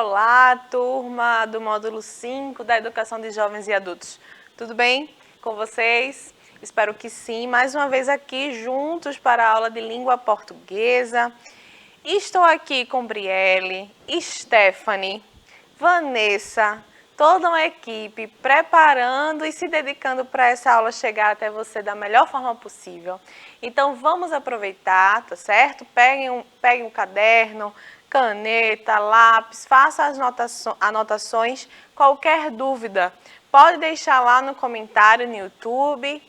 Olá, turma do módulo 5 da Educação de Jovens e Adultos. Tudo bem com vocês? Espero que sim. Mais uma vez aqui juntos para a aula de língua portuguesa. Estou aqui com Brielle, Stephanie, Vanessa, toda uma equipe preparando e se dedicando para essa aula chegar até você da melhor forma possível. Então vamos aproveitar, tá certo? Peguem um caderno, caneta, lápis, faça as anotações. Qualquer dúvida, pode deixar lá no comentário no YouTube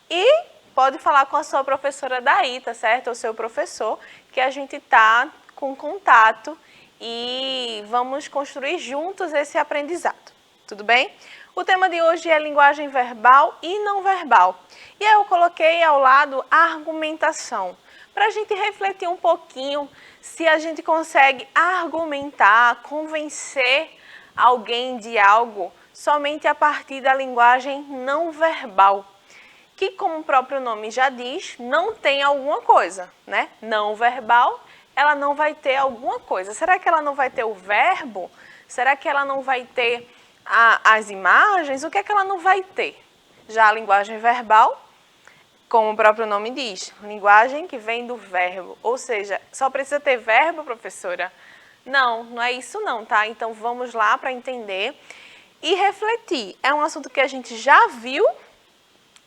e pode falar com a sua professora daí, tá certo? Ou seu professor, que a gente tá com contato e vamos construir juntos esse aprendizado. Tudo bem? O tema de hoje é linguagem verbal e não verbal. E aí eu coloquei ao lado a argumentação, para a gente refletir um pouquinho se a gente consegue argumentar, convencer alguém de algo somente a partir da linguagem não verbal, que, como o próprio nome já diz, não tem alguma coisa, né? Não verbal, ela não vai ter alguma coisa. Será que ela não vai ter o verbo? Será que ela não vai ter as imagens? O que é que ela não vai ter? Já a linguagem verbal, como o próprio nome diz, linguagem que vem do verbo. Ou seja, só precisa ter verbo, professora? Não, não é isso não, tá? Então vamos lá para entender e refletir. É um assunto que a gente já viu,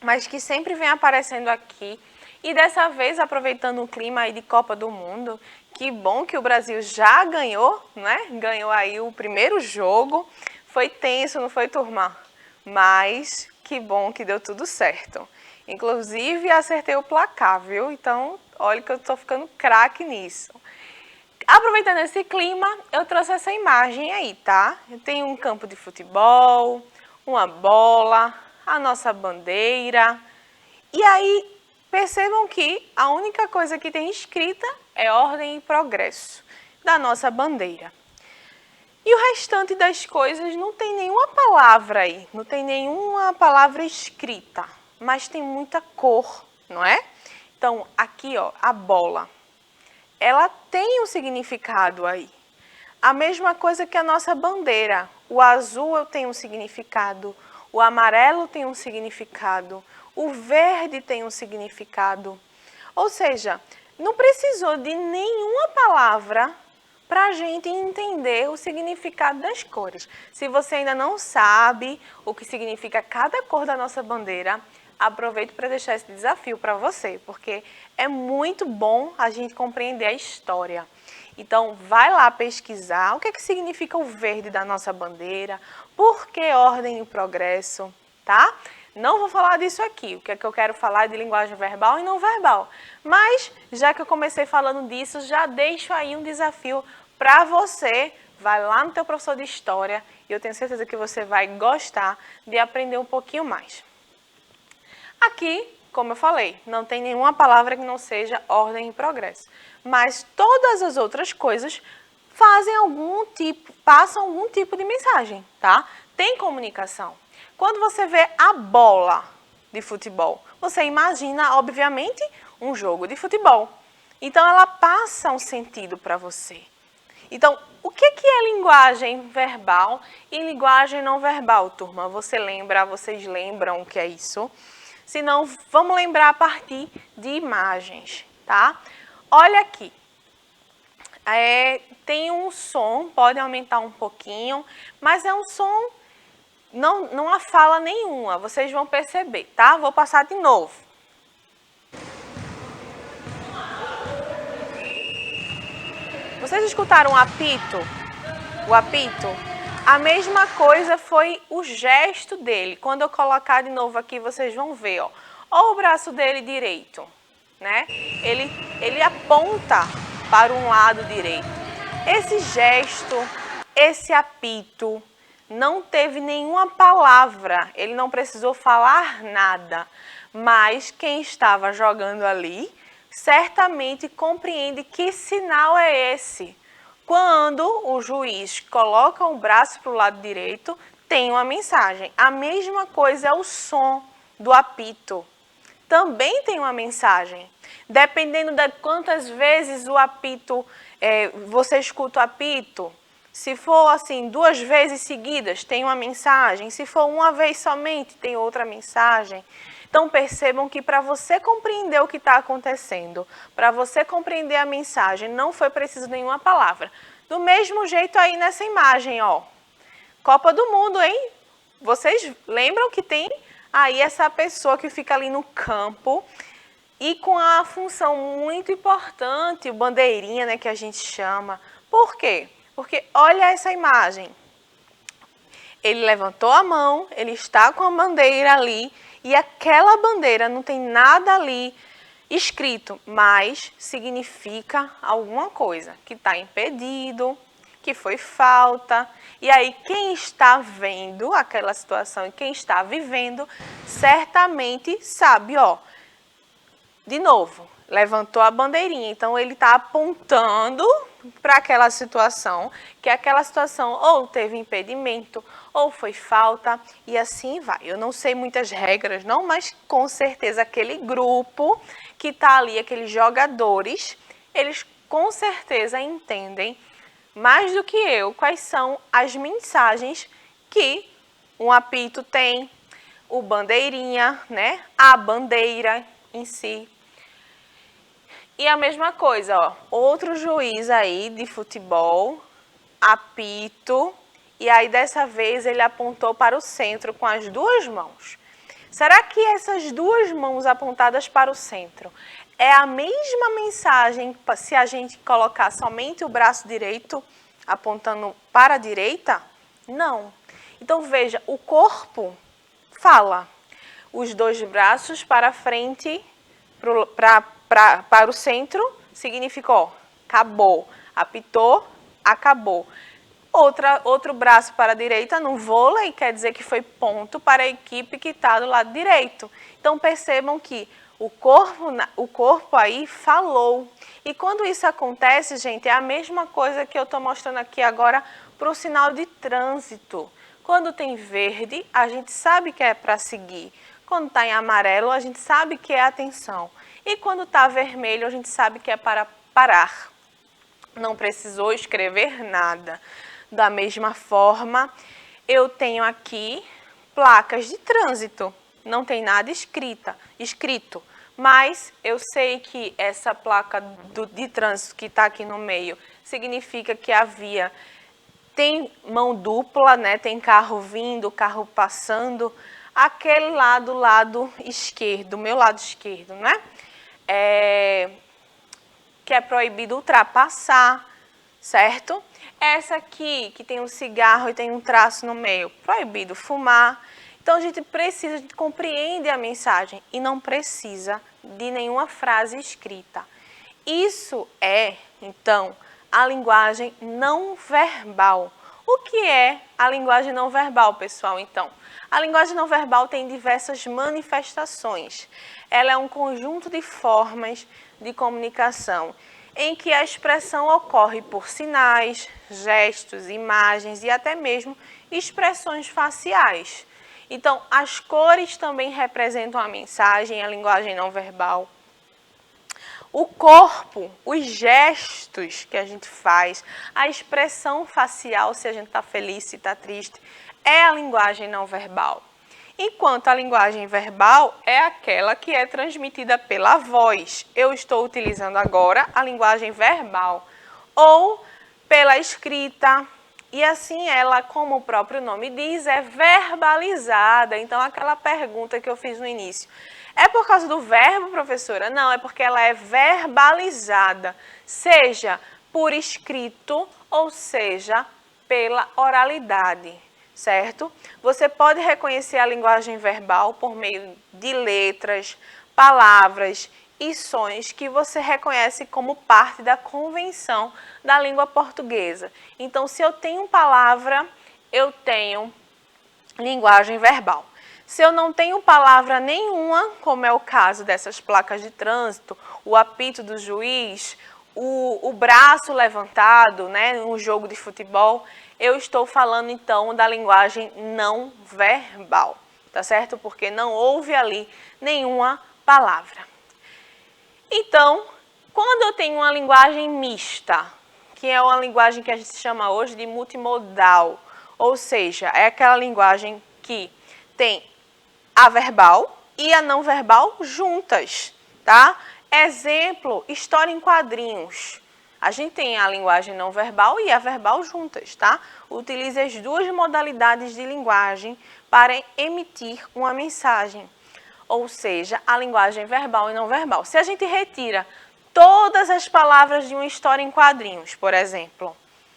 mas que sempre vem aparecendo aqui. E dessa vez, aproveitando o clima aí de Copa do Mundo, que bom que o Brasil já ganhou, né? Ganhou aí o primeiro jogo. Foi tenso, não foi, turma? Mas que bom que deu tudo certo. Inclusive, acertei o placar, viu? Então, olha que eu tô ficando craque nisso. Aproveitando esse clima, eu trouxe essa imagem aí, tá? Eu tenho um campo de futebol, uma bola, a nossa bandeira. E aí, percebam que a única coisa que tem escrita é ordem e progresso da nossa bandeira. E o restante das coisas não tem nenhuma palavra aí, não tem nenhuma palavra escrita, mas tem muita cor, não é? Então, aqui, ó, a bola, ela tem um significado aí. A mesma coisa que a nossa bandeira. O azul tem um significado, o amarelo tem um significado, o verde tem um significado. Ou seja, não precisou de nenhuma palavra para a gente entender o significado das cores. Se você ainda não sabe o que significa cada cor da nossa bandeira, aproveito para deixar esse desafio para você, porque é muito bom a gente compreender a história. Então, vai lá pesquisar o que é que significa o verde da nossa bandeira, por que ordem e progresso, tá? Não vou falar disso aqui, o que é que eu quero falar é de linguagem verbal e não verbal. Mas, já que eu comecei falando disso, já deixo aí um desafio para você. Vai lá no teu professor de história e eu tenho certeza que você vai gostar de aprender um pouquinho mais. Aqui, como eu falei, não tem nenhuma palavra que não seja ordem e progresso. Mas todas as outras coisas passam algum tipo de mensagem, tá? Tem comunicação. Quando você vê a bola de futebol, você imagina, obviamente, um jogo de futebol. Então, ela passa um sentido para você. Então, o que é linguagem verbal e linguagem não verbal, turma? Vocês lembram o que é isso? Se não, vamos lembrar a partir de imagens, tá? Olha aqui. Tem um som, pode aumentar um pouquinho, mas é um som, não há fala nenhuma, vocês vão perceber, tá? Vou passar de novo. Vocês escutaram o apito? O apito? A mesma coisa foi o gesto dele. Quando eu colocar de novo aqui, vocês vão ver, ó. Ó o braço dele direito, né? Ele aponta para um lado direito. Esse gesto, esse apito, não teve nenhuma palavra. Ele não precisou falar nada. Mas quem estava jogando ali, certamente compreende que sinal é esse. Quando o juiz coloca o braço para o lado direito, tem uma mensagem. A mesma coisa é o som do apito. Também tem uma mensagem. Dependendo de quantas vezes o apito, você escuta o apito, Se for assim 2 vezes seguidas, tem uma mensagem. Se for uma vez somente, tem outra mensagem. Então percebam que para você compreender o que está acontecendo, para você compreender a mensagem, não foi preciso nenhuma palavra. Do mesmo jeito aí nessa imagem, ó. Copa do Mundo, hein? Vocês lembram que tem aí essa pessoa que fica ali no campo e com a função muito importante, o bandeirinha, né, que a gente chama. Por quê? Porque olha essa imagem. Ele levantou a mão, ele está com a bandeira ali e aquela bandeira não tem nada ali escrito, mas significa alguma coisa, que está impedido, que foi falta. E aí quem está vendo aquela situação e quem está vivendo, certamente sabe, ó, de novo, levantou a bandeirinha, então ele está apontando para aquela situação, que aquela situação ou teve impedimento, ou foi falta, e assim vai. Eu não sei muitas regras não, mas com certeza aquele grupo que está ali, aqueles jogadores, eles com certeza entendem mais do que eu quais são as mensagens que um apito tem, o bandeirinha, né? A bandeira em si. E a mesma coisa, ó, outro juiz aí de futebol, apito, e aí dessa vez ele apontou para o centro com as 2 mãos. Será que essas 2 mãos apontadas para o centro é a mesma mensagem se a gente colocar somente o braço direito apontando para a direita? Não. Então veja, o corpo fala, os 2 braços para frente, para o centro, significou acabou, apitou, acabou. Outro braço para a direita no vôlei quer dizer que foi ponto para a equipe que está do lado direito. Então percebam que o corpo aí falou. E quando isso acontece, gente, é a mesma coisa que eu estou mostrando aqui agora para o sinal de trânsito. Quando tem verde, a gente sabe que é para seguir. Quando está em amarelo, a gente sabe que é atenção. E quando está vermelho, a gente sabe que é para parar. Não precisou escrever nada. Da mesma forma, eu tenho aqui placas de trânsito. Não tem nada escrito, mas eu sei que essa placa de trânsito que está aqui no meio significa que a via tem mão dupla, né? Tem carro vindo, carro passando. Aquele lado esquerdo, meu lado esquerdo, né? Que é proibido ultrapassar, certo? Essa aqui, que tem um cigarro e tem um traço no meio, proibido fumar. Então, a gente compreende a mensagem e não precisa de nenhuma frase escrita. Isso é, então, a linguagem não verbal. O que é a linguagem não verbal, pessoal, então? A linguagem não verbal tem diversas manifestações. Ela é um conjunto de formas de comunicação em que a expressão ocorre por sinais, gestos, imagens e até mesmo expressões faciais. Então, as cores também representam a mensagem, a linguagem não verbal. O corpo, os gestos que a gente faz, a expressão facial, se a gente está feliz, se está triste, é a linguagem não verbal. Enquanto a linguagem verbal é aquela que é transmitida pela voz. Eu estou utilizando agora a linguagem verbal ou pela escrita. E assim ela, como o próprio nome diz, é verbalizada. Então, aquela pergunta que eu fiz no início. É por causa do verbo, professora? Não, é porque ela é verbalizada, seja por escrito ou seja pela oralidade, certo? Você pode reconhecer a linguagem verbal por meio de letras, palavras e sons que você reconhece como parte da convenção da língua portuguesa. Então, se eu tenho palavra, eu tenho linguagem verbal. Se eu não tenho palavra nenhuma, como é o caso dessas placas de trânsito, o apito do juiz, o braço levantado, né, um jogo de futebol, eu estou falando então da linguagem não verbal, tá certo? Porque não houve ali nenhuma palavra. Então, quando eu tenho uma linguagem mista, que é uma linguagem que a gente chama hoje de multimodal, ou seja, é aquela linguagem que tem a verbal e a não verbal juntas, tá? Exemplo, história em quadrinhos. A gente tem a linguagem não verbal e a verbal juntas, tá? Utilize as duas modalidades de linguagem para emitir uma mensagem, ou seja, a linguagem verbal e não verbal. Se a gente retira todas as palavras de uma história em quadrinhos, por exemplo,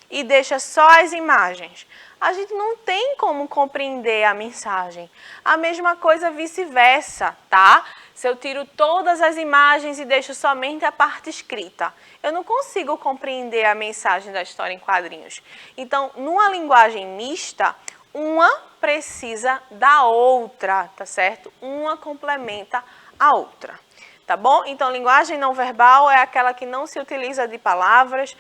e deixa só as imagens, a gente não tem como compreender a mensagem. A mesma coisa vice-versa, tá? Se eu tiro todas as imagens e deixo somente a parte escrita, eu não consigo compreender a mensagem da história em quadrinhos. Então, numa linguagem mista, uma precisa da outra, tá certo? Uma complementa a outra, tá bom? Então, linguagem não verbal é aquela que não se utiliza de palavras,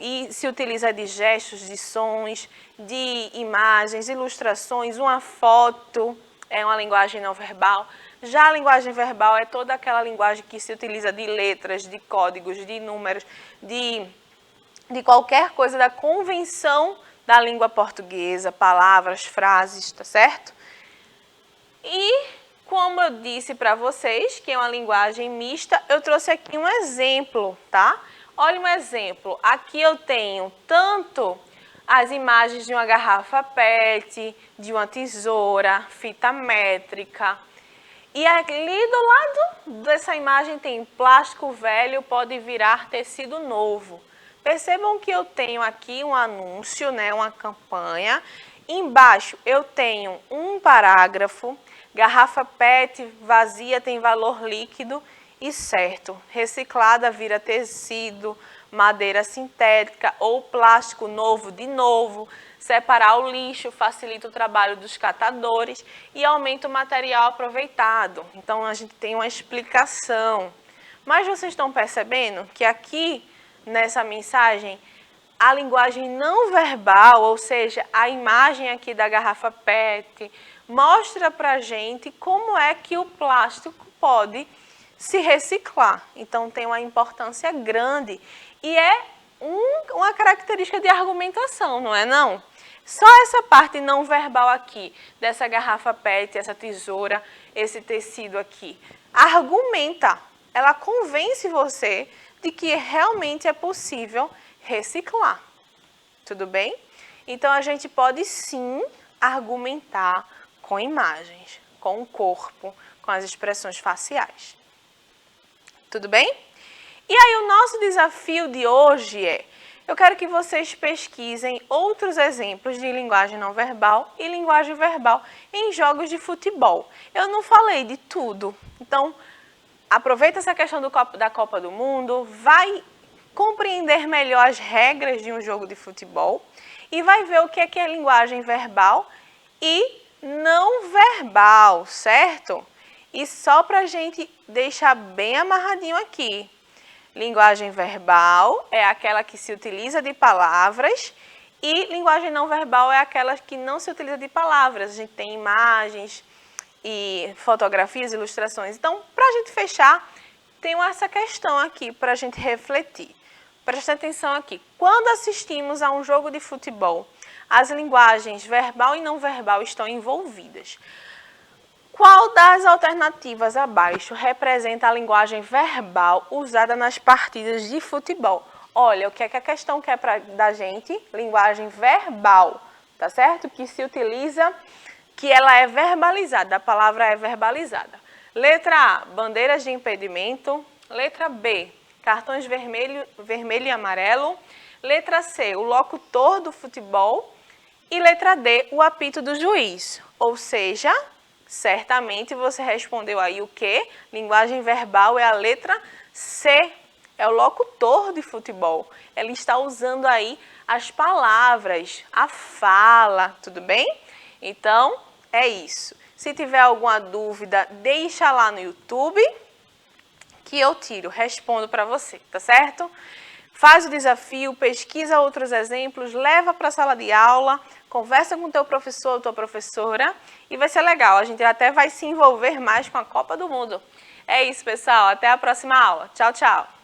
e se utiliza de gestos, de sons, de imagens, ilustrações, uma foto, é uma linguagem não verbal. Já a linguagem verbal é toda aquela linguagem que se utiliza de letras, de códigos, de números, de qualquer coisa da convenção da língua portuguesa, palavras, frases, tá certo? E, como eu disse para vocês, que é uma linguagem mista, eu trouxe aqui um exemplo, tá? Olha um exemplo, aqui eu tenho tanto as imagens de uma garrafa PET, de uma tesoura, fita métrica. E ali do lado dessa imagem tem plástico velho pode virar tecido novo. Percebam que eu tenho aqui um anúncio, né, uma campanha. Embaixo eu tenho um parágrafo, garrafa PET vazia tem valor líquido e certo. Reciclada vira tecido, madeira sintética ou plástico novo de novo. Separar o lixo facilita o trabalho dos catadores e aumenta o material aproveitado. Então, a gente tem uma explicação. Mas vocês estão percebendo que aqui, nessa mensagem, a linguagem não verbal, ou seja, a imagem aqui da garrafa PET, mostra pra gente como é que o plástico pode se reciclar. Então, tem uma importância grande e é uma característica de argumentação, não é não? Só essa parte não verbal aqui, dessa garrafa PET, essa tesoura, esse tecido aqui, argumenta, ela convence você de que realmente é possível reciclar. Tudo bem? Então, a gente pode sim argumentar com imagens, com o corpo, com as expressões faciais. Tudo bem? E aí o nosso desafio de hoje é, eu quero que vocês pesquisem outros exemplos de linguagem não verbal e linguagem verbal em jogos de futebol. Eu não falei de tudo, então aproveita essa questão da Copa do Mundo, vai compreender melhor as regras de um jogo de futebol e vai ver o que é linguagem verbal e não verbal, certo? E só para a gente deixar bem amarradinho aqui, linguagem verbal é aquela que se utiliza de palavras e linguagem não verbal é aquela que não se utiliza de palavras. A gente tem imagens e fotografias, ilustrações. Então, para a gente fechar, tem essa questão aqui para a gente refletir. Presta atenção aqui. Quando assistimos a um jogo de futebol, as linguagens verbal e não verbal estão envolvidas. Qual das alternativas abaixo representa a linguagem verbal usada nas partidas de futebol? Olha, o que é que a questão quer da gente? Linguagem verbal, tá certo? Que se utiliza, que ela é verbalizada, a palavra é verbalizada. Letra A, bandeiras de impedimento. Letra B, cartões vermelho e amarelo. Letra C, o locutor do futebol. E letra D, o apito do juiz. Ou seja, certamente você respondeu aí o quê? Linguagem verbal é a letra C, é o locutor de futebol. Ele está usando aí as palavras, a fala, tudo bem? Então, é isso. Se tiver alguma dúvida, deixa lá no YouTube que eu respondo para você, tá certo? Faz o desafio, pesquisa outros exemplos, leva para a sala de aula, conversa com o teu professor ou tua professora e vai ser legal. A gente até vai se envolver mais com a Copa do Mundo. É isso, pessoal. Até a próxima aula. Tchau, tchau.